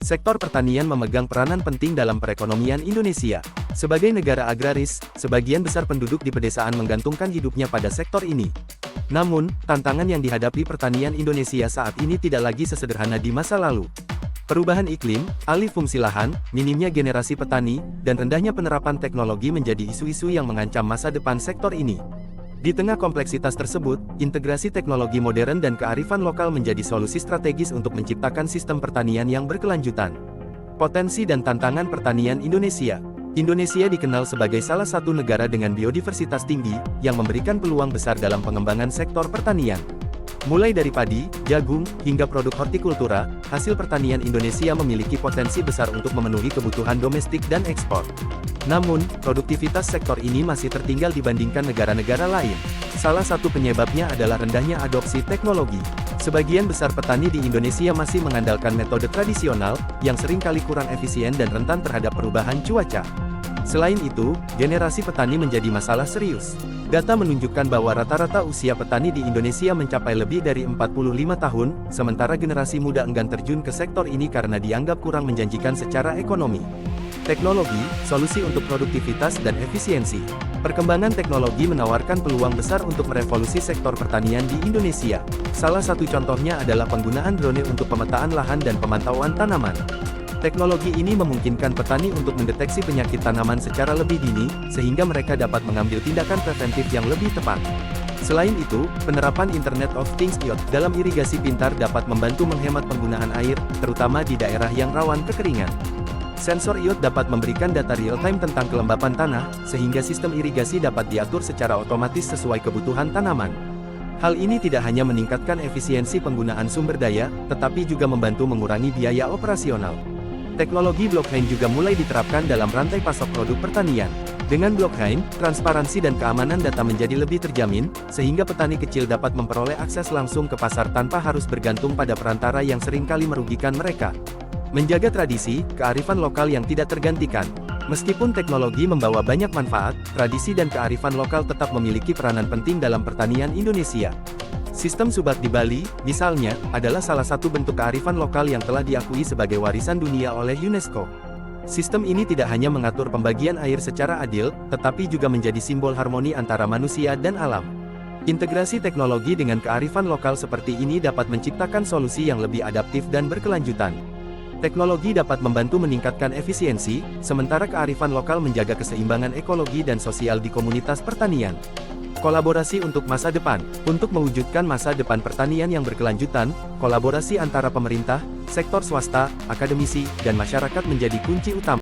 Sektor pertanian memegang peranan penting dalam perekonomian Indonesia. Sebagai negara agraris, sebagian besar penduduk di pedesaan menggantungkan hidupnya pada sektor ini. Namun, tantangan yang dihadapi pertanian Indonesia saat ini tidak lagi sesederhana di masa lalu. Perubahan iklim, alih fungsi lahan, minimnya generasi petani, dan rendahnya penerapan teknologi menjadi isu-isu yang mengancam masa depan sektor ini. Di tengah kompleksitas tersebut, integrasi teknologi modern dan kearifan lokal menjadi solusi strategis untuk menciptakan sistem pertanian yang berkelanjutan. Potensi dan tantangan pertanian Indonesia. Indonesia dikenal sebagai salah satu negara dengan biodiversitas tinggi, yang memberikan peluang besar dalam pengembangan sektor pertanian. Mulai dari padi, jagung, hingga produk hortikultura, hasil pertanian Indonesia memiliki potensi besar untuk memenuhi kebutuhan domestik dan ekspor. Namun, produktivitas sektor ini masih tertinggal dibandingkan negara-negara lain. Salah satu penyebabnya adalah rendahnya adopsi teknologi. Sebagian besar petani di Indonesia masih mengandalkan metode tradisional, yang seringkali kurang efisien dan rentan terhadap perubahan cuaca. Selain itu, generasi petani menjadi masalah serius. Data menunjukkan bahwa rata-rata usia petani di Indonesia mencapai lebih dari 45 tahun, sementara generasi muda enggan terjun ke sektor ini karena dianggap kurang menjanjikan secara ekonomi. Teknologi, solusi untuk produktivitas dan efisiensi. Perkembangan teknologi menawarkan peluang besar untuk merevolusi sektor pertanian di Indonesia. Salah satu contohnya adalah penggunaan drone untuk pemetaan lahan dan pemantauan tanaman. Teknologi ini memungkinkan petani untuk mendeteksi penyakit tanaman secara lebih dini, sehingga mereka dapat mengambil tindakan preventif yang lebih tepat. Selain itu, penerapan Internet of Things (IoT) dalam irigasi pintar dapat membantu menghemat penggunaan air, terutama di daerah yang rawan kekeringan. Sensor IoT dapat memberikan data real-time tentang kelembapan tanah, sehingga sistem irigasi dapat diatur secara otomatis sesuai kebutuhan tanaman. Hal ini tidak hanya meningkatkan efisiensi penggunaan sumber daya, tetapi juga membantu mengurangi biaya operasional. Teknologi blockchain juga mulai diterapkan dalam rantai pasok produk pertanian. Dengan blockchain, transparansi dan keamanan data menjadi lebih terjamin, sehingga petani kecil dapat memperoleh akses langsung ke pasar tanpa harus bergantung pada perantara yang seringkali merugikan mereka. Menjaga tradisi, kearifan lokal yang tidak tergantikan. Meskipun teknologi membawa banyak manfaat, tradisi dan kearifan lokal tetap memiliki peranan penting dalam pertanian Indonesia. Sistem Subak di Bali, misalnya, adalah salah satu bentuk kearifan lokal yang telah diakui sebagai warisan dunia oleh UNESCO. Sistem ini tidak hanya mengatur pembagian air secara adil, tetapi juga menjadi simbol harmoni antara manusia dan alam. Integrasi teknologi dengan kearifan lokal seperti ini dapat menciptakan solusi yang lebih adaptif dan berkelanjutan. Teknologi dapat membantu meningkatkan efisiensi, sementara kearifan lokal menjaga keseimbangan ekologi dan sosial di komunitas pertanian. Kolaborasi untuk masa depan. Untuk mewujudkan masa depan pertanian yang berkelanjutan, kolaborasi antara pemerintah, sektor swasta, akademisi, dan masyarakat menjadi kunci utama.